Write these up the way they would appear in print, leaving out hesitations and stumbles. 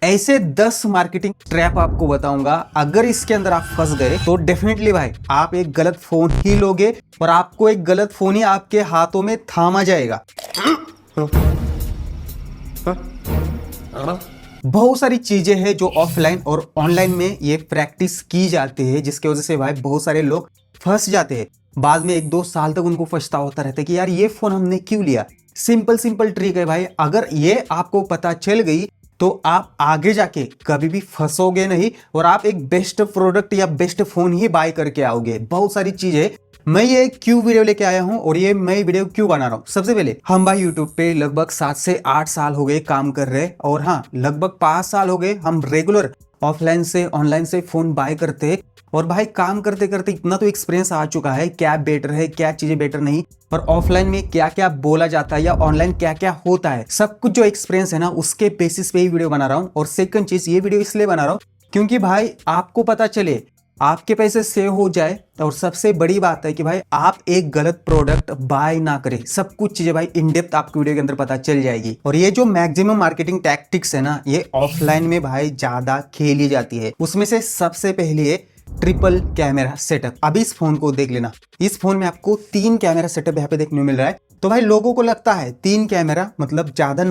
ऐसे 10 marketing trap आपको बताऊंगा। अगर इसके अंदर आप फंस गए तो डेफिनेटली भाई आप एक गलत फोन ही लोगे और आपको एक गलत फोन ही आपके हाथों में थामा जाएगा। बहुत सारी चीजें हैं जो ऑफलाइन और ऑनलाइन में ये प्रैक्टिस की जाती है, जिसकी वजह से भाई बहुत सारे लोग फंस जाते हैं। बाद में 1-2 साल तक उनको पछतावा होता रहता है कि यार ये फोन हमने क्यों लिया। सिंपल ट्रिक है भाई, अगर ये आपको पता चल गई तो आप आगे जाके कभी भी फंसोगे नहीं और आप एक बेस्ट प्रोडक्ट या बेस्ट फोन ही बाय करके आओगे। बहुत सारी चीजें मैं ये क्यों वीडियो लेके आया हूं और ये मैं वीडियो क्यों बना रहा हूं। सबसे पहले हम भाई यूट्यूब पे लगभग 7 से 8 साल हो गए काम कर रहे, और हाँ लगभग 5 साल हो गए हम रेगुलर ऑफलाइन से ऑनलाइन से फोन बाय करते। और भाई काम करते करते इतना तो एक्सपीरियंस आ चुका है, क्या बेटर है क्या चीजें बेटर नहीं, और ऑफलाइन में क्या क्या बोला जाता है या ऑनलाइन क्या क्या होता है, सब कुछ जो एक्सपीरियंस है ना उसके बेसिस पे ही वीडियो बना रहा हूँ। और सेकंड चीज, ये वीडियो इसलिए बना रहा हूँ क्योंकि भाई आपको पता चले, आपके पैसे सेव हो जाए, और सबसे बड़ी बात है कि भाई आप एक गलत प्रोडक्ट बाय ना करें। सब कुछ चीजें भाई इन डेप्थ आपको वीडियो के अंदर पता चल जाएगी। और ये जो मैक्सिमम मार्केटिंग टैक्टिक्स है ना, ये ऑफलाइन में भाई ज्यादा खेली जाती है। उसमें से सबसे पहले ट्रिपल कैमरा सेटअप। अभी इस फोन को देख लेना, इस फोन में आपको 3 कैमरा सेटअप यहाँ पे देखने को मिल रहा है। तो भाई लोगों को लगता है 3 कैमरा मतलब ज्यादा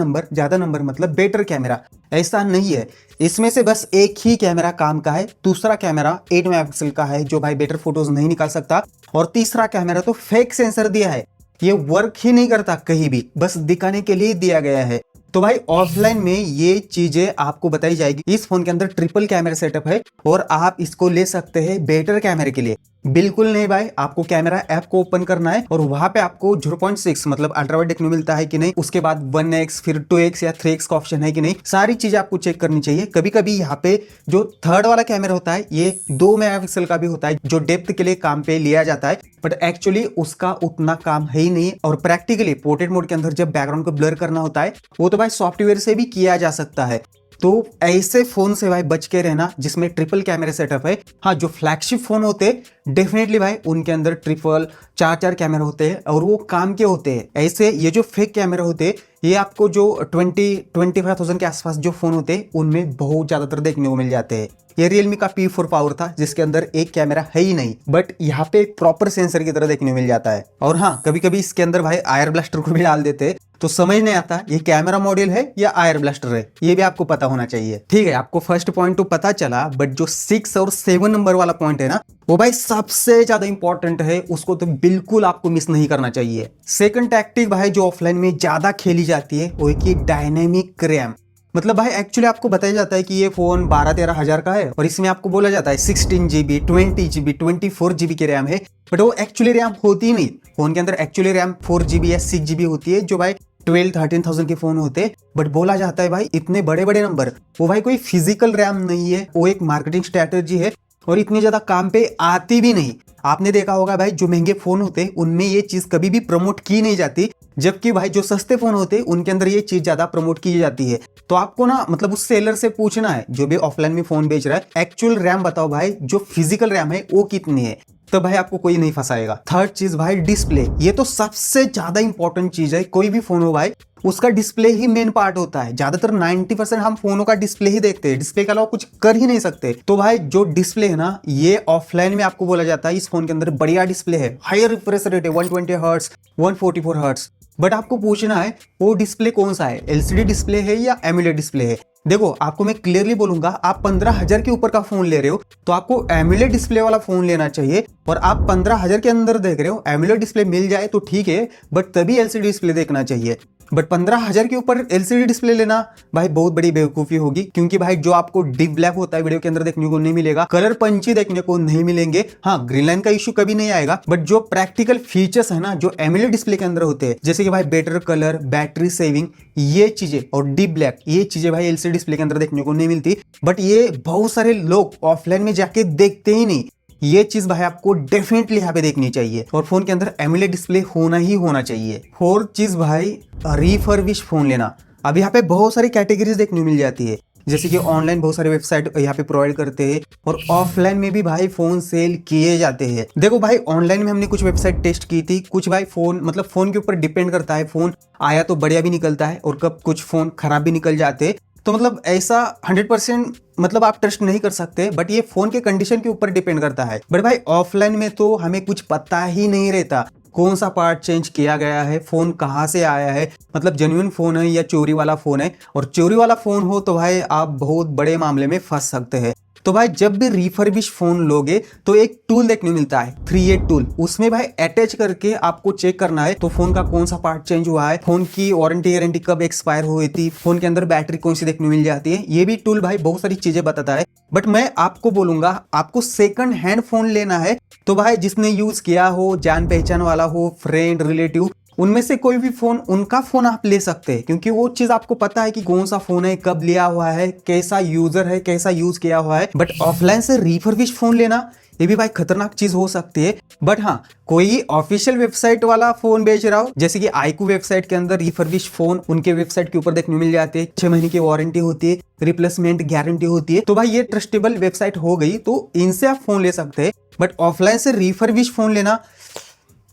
नंबर मतलब बेटर कैमरा। ऐसा नहीं है, इसमें से बस एक ही कैमरा काम का है। दूसरा कैमरा 8 मेगापिक्सल का है जो भाई बेटर फोटोज नहीं निकाल सकता, और तीसरा कैमरा तो फेक सेंसर दिया है, ये वर्क ही नहीं करता कहीं भी, बस दिखाने के लिए दिया गया है। तो भाई ऑफलाइन में ये चीजें आपको बताई जाएगी। इस फोन के अंदर ट्रिपल कैमरा सेटअप है और आप इसको ले सकते हैं बेटर कैमरे के लिए। बिल्कुल नहीं भाई, आपको कैमरा ऐप को ओपन करना है और वहां पे आपको 0.6 मतलब अल्ट्रावाइड देखने मिलता है कि नहीं, उसके बाद 1x फिर 2x या 3x का ऑप्शन है कि नहीं, सारी चीजें आपको चेक करनी चाहिए। कभी कभी यहाँ पे जो थर्ड वाला कैमरा होता है ये 2 मेगापिक्सल का भी होता है, जो डेप्थ के लिए काम पे लिया जाता है, बट एक्चुअली उसका उतना काम है ही नहीं। और प्रैक्टिकली पोर्ट्रेट मोड के अंदर जब बैकग्राउंड को ब्लर करना होता है वो तो भाई सॉफ्टवेयर से भी किया जा सकता है। तो ऐसे फोन से भाई बच के रहना जिसमें ट्रिपल कैमरा सेटअप है। हाँ, जो फ्लैगशिप फोन होते हैं डेफिनेटली भाई उनके अंदर ट्रिपल 4 कैमरा होते हैं और वो काम के होते हैं। ऐसे ये जो फेक कैमरा होते हैं ये आपको जो 20-25,000 के आसपास जो फोन होते हैं उनमें बहुत ज्यादातर देखने को मिल जाते हैं। ये Realme का P4 पावर था जिसके अंदर एक कैमरा है ही नहीं, बट यहाँ पे प्रॉपर सेंसर की तरह देखने को मिल जाता है। और हाँ, कभी कभी इसके अंदर भाई आयर ब्लास्टर को भी डाल देते हैं, तो समझ नहीं आता ये कैमरा मॉड्यूल है या आयर ब्लास्टर है, ये भी आपको पता होना चाहिए। ठीक है, आपको फर्स्ट पॉइंट तो पता चला, बट जो 6 और 7 नंबर वाला पॉइंट है ना वो भाई सबसे ज्यादा इंपॉर्टेंट है, उसको तो बिल्कुल आपको मिस नहीं करना चाहिए। सेकंड टैक्टिक भाई जो ऑफलाइन में ज्यादा खेली जाती है वो है कि डायनेमिक रैम। मतलब भाई एक्चुअली आपको बताया जाता है कि ये फोन 12-13 हजार का है और इसमें आपको बोला जाता है 16 GB 20 GB 24 GB की रैम है, बट वो एक्चुअली रैम होती नहीं। फोन के अंदर एक्चुअली रैम 4 GB या 6 GB होती है, जो भाई 12-13,000 के फोन होते। बट बोला जाता है भाई इतने बड़े बड़े नंबर, वो भाई कोई फिजिकल रैम नहीं है, वो एक मार्केटिंग स्ट्रेटेजी है और इतनी ज्यादा काम पे आती भी नहीं। आपने देखा होगा भाई जो महंगे फोन होते हैं उनमें ये चीज कभी भी प्रमोट की नहीं जाती, जबकि भाई जो सस्ते फोन होते हैं उनके अंदर ये चीज ज्यादा प्रमोट की जाती है। तो आपको ना मतलब उस सेलर से पूछना है जो भी ऑफलाइन में फोन बेच रहा है, एक्चुअल रैम बताओ भाई, जो फिजिकल रैम है वो कितनी है, तो भाई आपको कोई नहीं फंसाएगा। थर्ड चीज भाई डिस्प्ले, ये तो सबसे ज्यादा इंपॉर्टेंट चीज है। कोई भी फोन हो भाई उसका डिस्प्ले ही मेन पार्ट होता है। ज्यादातर 90% हम फोनों का डिस्प्ले ही देखते हैं, डिस्प्ले के अलावा कुछ कर ही नहीं सकते। तो भाई जो डिस्प्ले है ना ये ऑफलाइन में आपको बोला जाता है इस फोन के अंदर बढ़िया डिस्प्ले है, हायर रिफ्रेश रेट है 120 हर्ट्ज 144 हर्ट्ज, बट आपको पूछना है वो डिस्प्ले कौन सा है, एलसीडी डिस्प्ले है या एमुलेट डिस्प्ले है। देखो आपको मैं क्लियरली बोलूंगा, आप 15,000 के ऊपर का फोन ले रहे हो तो आपको एमुलेट डिस्प्ले वाला फोन लेना चाहिए, और आप 15,000 के अंदर देख रहे हो एमुलेट डिस्प्ले मिल जाए तो ठीक है, बट तभी एलसीडी डिस्प्ले देखना चाहिए। बट 15,000 के ऊपर एलसीडी डिस्प्ले लेना भाई बहुत बड़ी बेवकूफी होगी, क्योंकि भाई जो आपको डिप ब्लैक होता है वीडियो के अंदर देखने को नहीं मिलेगा, कलर पंची देखने को नहीं मिलेंगे। हाँ, ग्रीन लाइन का इश्यू कभी नहीं आएगा, बट जो प्रैक्टिकल फीचर्स है ना जो एमुलेट डिस्प्ले के अंदर होते हैं, जैसे कि भाई बेटर कलर, बैटरी सेविंग, ये चीजें और डीप ब्लैक, ये चीजें भाई एलसीडी डिस्प्ले के अंदर देखने को नहीं मिलती। बट ये बहुत सारे लोग ऑफलाइन में जाके देखते ही नहीं, ये चीज भाई आपको डेफिनेटली यहाँ पे देखनी चाहिए, और फोन के अंदर एमुलेट डिस्प्ले होना ही होना चाहिए। फोर्थ चीज भाई रिफर्बिश फोन लेना। अब यहाँ पे बहुत सारी कैटेगरीज देखने को मिल जाती है, जैसे कि ऑनलाइन बहुत सारे वेबसाइट यहाँ पे प्रोवाइड करते हैं और ऑफलाइन में भी भाई फोन सेल किए जाते हैं। देखो भाई ऑनलाइन में हमने कुछ वेबसाइट टेस्ट की थी, कुछ भाई फोन मतलब फोन के ऊपर डिपेंड करता है, फोन आया तो बढ़िया भी निकलता है और कब कुछ फोन खराब भी निकल जाते हैं। तो मतलब ऐसा 100% मतलब आप ट्रस्ट नहीं कर सकते, बट ये फोन के कंडीशन के ऊपर डिपेंड करता है। बट भाई ऑफलाइन में तो हमें कुछ पता ही नहीं रहता कौन सा पार्ट चेंज किया गया है, फोन कहाँ से आया है, मतलब जेन्युइन फोन है या चोरी वाला फोन है। और चोरी वाला फोन हो तो भाई आप बहुत बड़े मामले में फंस सकते हैं। तो भाई जब भी रिफर्बिश फोन लोगे तो एक टूल देखने मिलता है 3A टूल, उसमें भाई अटैच करके आपको चेक करना है तो फोन का कौन सा पार्ट चेंज हुआ है, फोन की वारंटी कब एक्सपायर हुई थी, फोन के अंदर बैटरी कौन सी देखने मिल जाती है। ये भी टूल भाई बहुत सारी चीजें बताता है। बट मैं आपको बोलूंगा आपको सेकंड हैंड फोन लेना है तो भाई जिसने यूज किया हो, जान पहचान वाला हो, फ्रेंड रिलेटिव, उनमें से कोई भी फोन, उनका फोन आप ले सकते हैं, क्योंकि वो चीज आपको पता है कि कौन सा फोन है, कब लिया हुआ है, कैसा यूजर है, कैसा यूज किया हुआ है। बट ऑफलाइन से रिफर्बिश फोन लेना ये भी भाई खतरनाक चीज हो सकती है। बट हाँ, कोई ऑफिशियल वेबसाइट वाला फोन बेच रहा हो, जैसे कि आईकू वेबसाइट के अंदर रिफर्बिश फोन उनके वेबसाइट के ऊपर देखने मिल जाते हैं, 6 महीने की वारंटी होती है, रिप्लेसमेंट गारंटी होती है, तो भाई ये ट्रस्टेबल वेबसाइट हो गई, तो इनसे आप फोन ले सकते हैं। बट ऑफलाइन से रिफर्बिश फोन लेना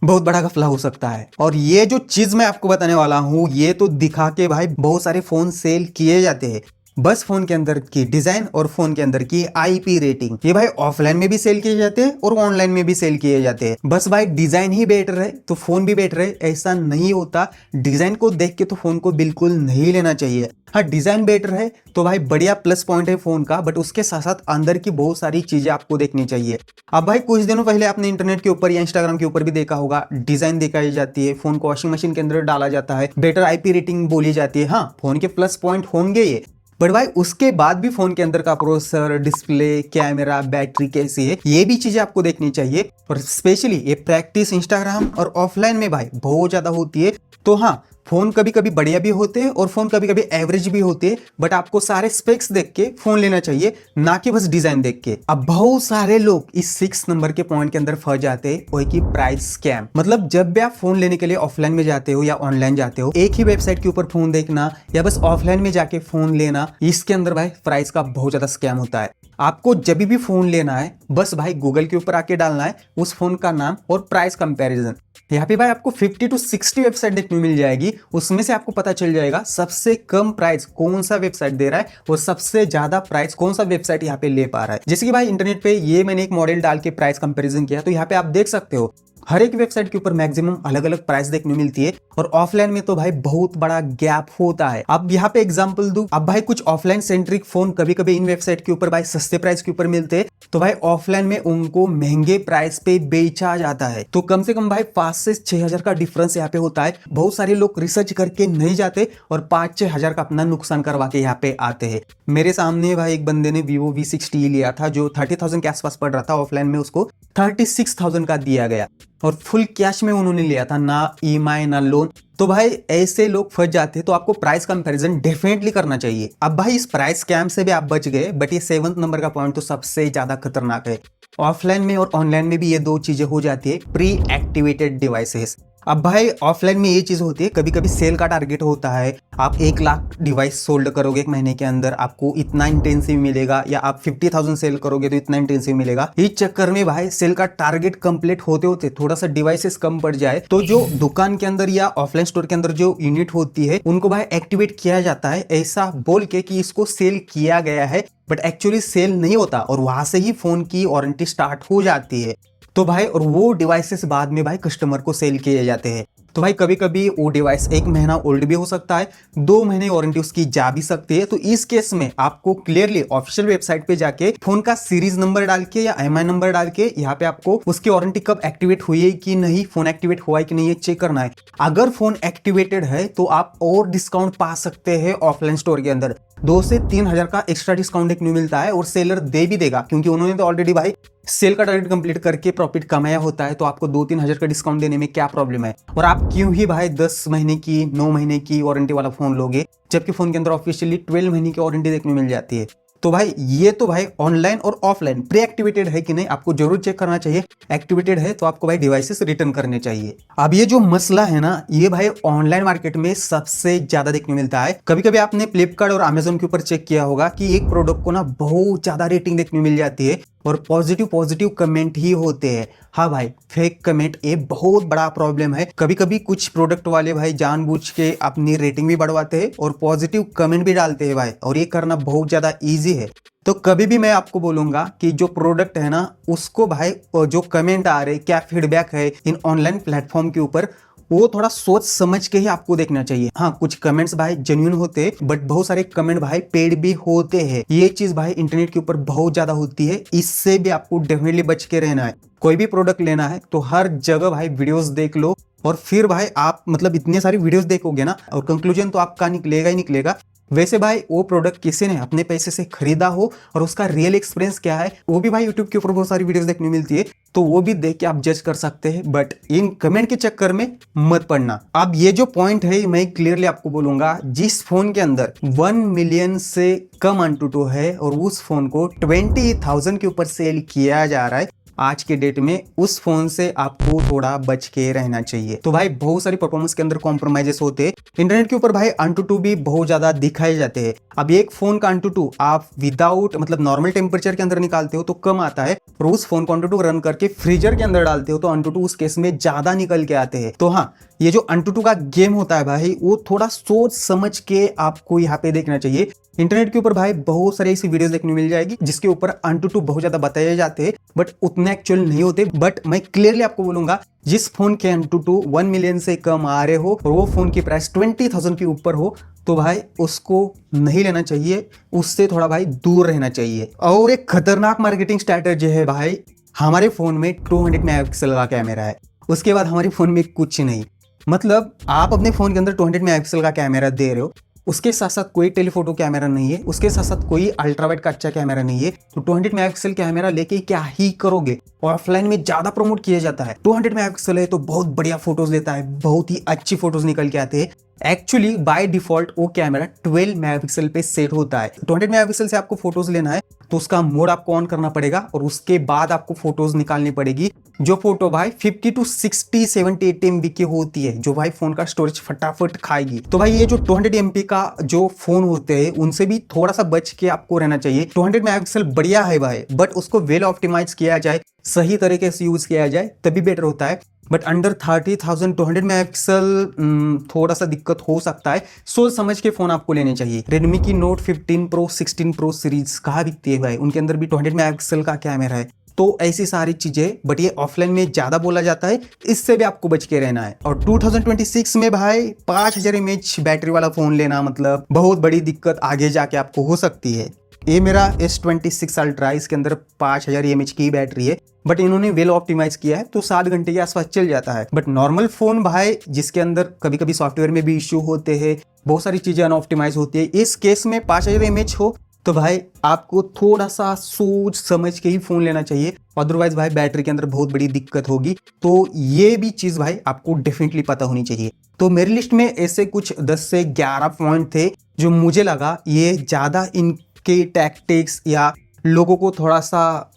बहुत बड़ा घपला हो सकता है। और ये जो चीज मैं आपको बताने वाला हूं, ये तो दिखा के भाई बहुत सारे फोन सेल किए जाते हैं। बस फोन के अंदर की डिजाइन और फोन के अंदर की IP रेटिंग, ये भाई ऑफलाइन में भी सेल किए जाते हैं और ऑनलाइन में भी सेल किए जाते हैं। बस भाई डिजाइन ही बेटर है तो फोन भी बेटर है, ऐसा नहीं होता। डिजाइन को देख के तो फोन को बिल्कुल नहीं लेना चाहिए। हाँ, डिजाइन बेटर है तो भाई बढ़िया प्लस पॉइंट है फोन का, बट उसके साथ साथ अंदर की बहुत सारी चीजें आपको देखनी चाहिए। अब भाई कुछ दिनों पहले आपने इंटरनेट के ऊपर या इंस्टाग्राम के ऊपर भी देखा होगा, डिजाइन दिखाई जाती है, फोन को वॉशिंग मशीन के अंदर डाला जाता है, बेटर IP रेटिंग बोली जाती है। हाँ, फोन के प्लस पॉइंट होंगे ये, बट भाई उसके बाद भी फोन के अंदर का प्रोसेसर, डिस्प्ले, कैमरा, बैटरी कैसी है, ये भी चीजें आपको देखनी चाहिए। और स्पेशली ये प्रैक्टिस इंस्टाग्राम और ऑफलाइन में भाई बहुत ज्यादा होती है। तो हाँ, फोन कभी कभी बढ़िया भी होते हैं और फोन कभी कभी एवरेज भी होते हैं, बट आपको सारे स्पेक्स देख के फोन लेना चाहिए, ना कि बस डिजाइन देख के। अब बहुत सारे लोग इस 6 नंबर के पॉइंट के अंदर फंस जाते हैं, वो है कि प्राइस स्कैम। मतलब जब भी आप फोन लेने के लिए ऑफलाइन में जाते हो या ऑनलाइन जाते हो, एक ही वेबसाइट के ऊपर फोन देखना या बस ऑफलाइन में जाके फोन लेना, इसके अंदर भाई प्राइस का बहुत ज्यादा स्कैम होता है। आपको जब भी फोन लेना है बस भाई गूगल के ऊपर आके डालना है उस फोन का नाम और प्राइस कंपैरिजन। यहाँ पे भाई आपको 50 to 60 वेबसाइट देखने मिल जाएगी, उसमें से आपको पता चल जाएगा सबसे कम प्राइस कौन सा वेबसाइट दे रहा है और सबसे ज्यादा प्राइस कौन सा वेबसाइट यहाँ पे ले पा रहा है। जैसे कि भाई इंटरनेट पे ये मैंने एक मॉडल डाल के प्राइस कंपैरिजन किया, तो यहाँ पे आप देख सकते हो हर एक वेबसाइट के ऊपर मैक्सिमम अलग अलग प्राइस देखने मिलती है, और ऑफलाइन में तो भाई बहुत बड़ा गैप होता है। अब यहाँ पे एग्जांपल दूं, अब भाई कुछ ऑफलाइन सेंट्रिक फोन कभी कभी इन वेबसाइट के ऊपर भाई सस्ते प्राइस के ऊपर मिलते हैं, तो भाई ऑफलाइन में उनको महंगे प्राइस पे बेचा जाता है। तो कम से कम भाई 5 से 6 हजार का डिफरेंस यहाँ पे होता है। बहुत सारे लोग रिसर्च करके नहीं जाते और 5-6 हजार का अपना नुकसान करवा के यहाँ पे आते हैं। मेरे सामने भाई एक बंदे ने Vivo V60 लिया था जो 30,000 के आसपास पड़ रहा था, ऑफलाइन में उसको 36,000 का दिया गया और फुल कैश में उन्होंने लिया था, ना EMI ना लोन। तो भाई ऐसे लोग फंस जाते हैं, तो आपको प्राइस कंपैरिजन डेफिनेटली करना चाहिए। अब भाई इस प्राइस स्कैम से भी आप बच गए, बट ये 7th नंबर का पॉइंट तो सबसे ज्यादा खतरनाक है। ऑफलाइन में और ऑनलाइन में भी ये दो चीजें हो जाती है, प्री एक्टिवेटेड डिवाइसेस। अब भाई ऑफलाइन में ये चीज होती है, कभी कभी सेल का टारगेट होता है, आप 1 लाख डिवाइस सोल्ड करोगे 1 महीने के अंदर, आपको इतना इंटेंसिव मिलेगा, या आप 50,000 सेल करोगे तो इतना इंटेंसिव मिलेगा। इस चक्कर में भाई सेल का टारगेट कंप्लीट होते होते थोड़ा सा डिवाइसेस कम पड़ जाए, तो जो दुकान के अंदर या ऑफलाइन स्टोर के अंदर जो यूनिट होती है उनको भाई एक्टिवेट किया जाता है, ऐसा बोल के कि इसको सेल किया गया है, बट एक्चुअली सेल नहीं होता और वहां से ही फोन की वारंटी स्टार्ट हो जाती है। तो भाई और वो डिवाइसेस बाद में भाई कस्टमर को सेल किए जाते हैं। तो भाई कभी कभी वो डिवाइस 1 महीना ओल्ड भी हो सकता है, 2 महीने वारंटी उसकी जा भी सकती है। तो इस केस में आपको क्लियरली ऑफिशियल वेबसाइट पे जाके फोन का सीरीज नंबर डाल के या IMI नंबर डाल के यहाँ पे आपको उसकी वारंटी कब एक्टिवेट हुई है कि नहीं, फोन एक्टिवेट हुआ है कि नहीं, ये चेक करना है। अगर फोन एक्टिवेटेड है तो आप और डिस्काउंट पा सकते हैं ऑफलाइन स्टोर के अंदर, 2 से 3 हजार का एक्स्ट्रा डिस्काउंट देखने को मिलता है, और सेलर दे भी देगा क्योंकि उन्होंने तो ऑलरेडी भाई सेल का टारगेट कंप्लीट करके प्रॉफिट कमाया होता है। तो आपको 2-3 हजार का डिस्काउंट देने में क्या प्रॉब्लम है। और आप क्यों ही भाई 10 महीने की 9 महीने की वारंटी वाला फोन लोगे, जबकि फोन के अंदर ऑफिशियली 12 महीने की वारंटी देखने मिल जाती है। तो भाई ये तो भाई ऑनलाइन और ऑफलाइन प्री एक्टिवेटेड है कि नहीं आपको जरूर चेक करना चाहिए। एक्टिवेटेड है तो आपको भाई डिवाइसेस रिटर्न करने चाहिए। अब ये जो मसला है ना, ये भाई ऑनलाइन मार्केट में सबसे ज्यादा देखने मिलता है। कभी कभी आपने फ्लिपकार्ट और अमेजोन के ऊपर चेक किया होगा कि एक प्रोडक्ट को ना बहुत ज्यादा रेटिंग देखने मिल जाती है, और पॉजिटिव पॉजिटिव कमेंट ही होते हैं। हाँ भाई, फेक कमेंट ये बहुत बड़ा प्रॉब्लम है। कभी कभी कुछ प्रोडक्ट वाले भाई जानबूझ के अपनी रेटिंग भी बढ़वाते हैं और पॉजिटिव कमेंट भी डालते हैं भाई, और ये करना बहुत ज़्यादा ईजी है। तो कभी भी मैं आपको बोलूंगा कि जो प्रोडक्ट है ना, उसको भाई जो कमेंट आ रहे, क्या फीडबैक है इन ऑनलाइन प्लेटफॉर्म के ऊपर, वो थोड़ा सोच समझ के ही आपको देखना चाहिए। हाँ, कुछ कमेंट्स भाई जेन्युइन होते हैं, बट बहुत सारे कमेंट भाई पेड भी होते हैं। ये चीज भाई इंटरनेट के ऊपर बहुत ज्यादा होती है, इससे भी आपको डेफिनेटली बच के रहना है। कोई भी प्रोडक्ट लेना है तो हर जगह भाई वीडियोस देख लो, और फिर भाई आप मतलब इतने सारी वीडियोस देखोगे ना, और कंक्लूजन तो आपका निकलेगा ही निकलेगा। वैसे भाई वो प्रोडक्ट किसी ने अपने पैसे से खरीदा हो और उसका रियल एक्सपीरियंस क्या है, वो भी भाई यूट्यूब के ऊपर बहुत सारी वीडियोस देखने मिलती है, तो वो भी देख के आप जज कर सकते हैं। बट इन कमेंट के चक्कर में मत पड़ना। अब ये जो पॉइंट है मैं क्लियरली आपको बोलूंगा, जिस फोन के अंदर 1 मिलियन से कम AnTuTu है और उस फोन को 20,000 के ऊपर सेल किया जा रहा है आज के डेट में, उस फोन से आपको थोड़ा बच के रहना चाहिए। तो भाई बहुत सारी परफॉर्मेंस के अंदर कॉम्प्रोमाइजेस होते हैं। इंटरनेट के ऊपर भाई AnTuTu भी बहुत ज्यादा दिखाए जाते हैं। अब एक फोन का AnTuTu आप विदाउट मतलब नॉर्मल टेम्परेचर के अंदर निकालते हो तो कम आता है, और उस फोन को AnTuTu रन करके फ्रीजर के अंदर डालते हो तो AnTuTu उस केस में ज्यादा निकल के आते हैं। तो हाँ, ये जो AnTuTu का गेम होता है भाई, वो थोड़ा सोच समझ के आपको यहाँ पे देखना चाहिए। इंटरनेट के ऊपर भाई बहुत सारी ऐसी वीडियोस देखने मिल जाएगी जिसके ऊपर AnTuTu बहुत ज्यादा बताए जाते हैं, बट उतने एक्चुअल नहीं होते। बट मैं क्लियरली आपको बोलूंगा, जिस फोन के AnTuTu 1 मिलियन से कम आ रहे हो और वो फोन की प्राइस 20,000 के ऊपर हो, तो भाई उसको नहीं लेना चाहिए, उससे थोड़ा भाई दूर रहना चाहिए। और एक खतरनाक मार्केटिंग स्ट्रैटेजी है भाई, हमारे फोन में 200 मेगापिक्सल का कैमरा है, उसके बाद हमारे फोन में कुछ नहीं। मतलब आप अपने फोन के अंदर 200 मेगापिक्सल का कैमरा दे रहे हो, उसके साथ साथ कोई टेलीफोटो कैमरा नहीं है, उसके साथ साथ कोई अल्ट्रावाइड का अच्छा कैमरा नहीं है, तो 200 मेगापिक्सल कैमरा लेके क्या ही करोगे। ऑफलाइन में ज्यादा प्रमोट किया जाता है, 200 मेगापिक्सल है तो बहुत बढ़िया फोटोज लेता है, बहुत ही अच्छी फोटोज निकल के आते हैं। एक्चुअली बाय डिफॉल्ट वो कैमरा 12 मेगापिक्सल पे सेट होता है। 200 मेगापिक्सल से आपको फोटोज लेना है तो उसका मोड आपको ऑन करना पड़ेगा, और उसके बाद आपको फोटोज निकालनी पड़ेगी, जो फोटो भाई 50 to 60 70 80 MB की होती है, जो भाई फोन का स्टोरेज फटाफट खाएगी। तो भाई ये जो 200 MB का जो फोन होते हैं उनसे भी थोड़ा सा बच के आपको रहना चाहिए। 200 मेगापिक्सल बढ़िया है भाई, बट उसको वेल ऑप्टिमाइज किया जाए, सही तरीके से यूज किया जाए तभी बेटर होता है। बट अंडर 30,000 200 मेगापिक्सल थोड़ा सा दिक्कत हो सकता है। सोच समझ के फोन आपको लेने चाहिए। रेडमी की नोट 15 प्रो 16 प्रो सीरीज कहाँ बिकती है भाई, उनके अंदर भी 200 मेगापिक्सल का कैमरा है। तो ऐसी सारी चीजें, बट ये ऑफलाइन में ज्यादा बोला जाता है, इससे भी आपको बच के रहना है। और 2026 में भाई 5000 mAh बैटरी वाला फोन लेना मतलब बहुत बड़ी दिक्कत आगे जाके आपको हो सकती है। ये मेरा S26 अल्ट्रा, इसके अंदर 5000 mAh की बैटरी है, बट इन्होंने वेल ऑप्टिमाइज किया है तो 7 घंटे के आसपास चल जाता है। बट नॉर्मल फोन भाई जिसके अंदर कभी कभी सॉफ्टवेयर में भी इश्यू होते हैं, बहुत सारी चीजें अनऑप्टिमाइज होती है, इस केस में 5000 mAh हो तो भाई आपको थोड़ा सा सोच समझ के ही फोन लेना चाहिए, अदरवाइज भाई बैटरी के अंदर बहुत बड़ी दिक्कत होगी। तो ये भी चीज भाई आपको डेफिनेटली पता होनी चाहिए। तो मेरी लिस्ट में ऐसे कुछ 10 से 11 पॉइंट थे जो मुझे लगा ये ज्यादा इनके टैक्टिक्स या लोगों को थोड़ा सा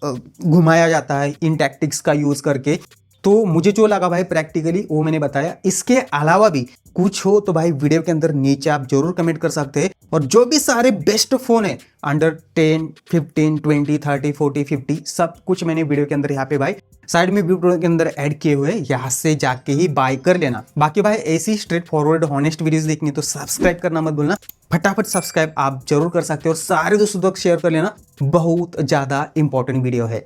घुमाया जाता है इन टैक्टिक्स का यूज करके। तो मुझे जो लगा भाई प्रैक्टिकली वो मैंने बताया। इसके अलावा भी कुछ हो तो भाई वीडियो के अंदर नीचे आप जरूर कमेंट कर सकते हैं। और जो भी सारे बेस्ट फोन है अंडर 10 15 20 30 40 50 सब कुछ मैंने वीडियो के अंदर यहाँ पे भाई साइड में वीडियो के अंदर ऐड किए हुए, यहाँ से जाके ही बाय कर लेना। बाकी भाई ऐसी स्ट्रेट फॉरवर्ड हॉनेस्ट वीडियोस देखनी तो सब्सक्राइब करना मत भूलना, फटाफट सब्सक्राइब आप जरूर कर सकते हो और सारे दोस्तों तक शेयर कर लेना, बहुत ज्यादा इंपॉर्टेंट वीडियो है।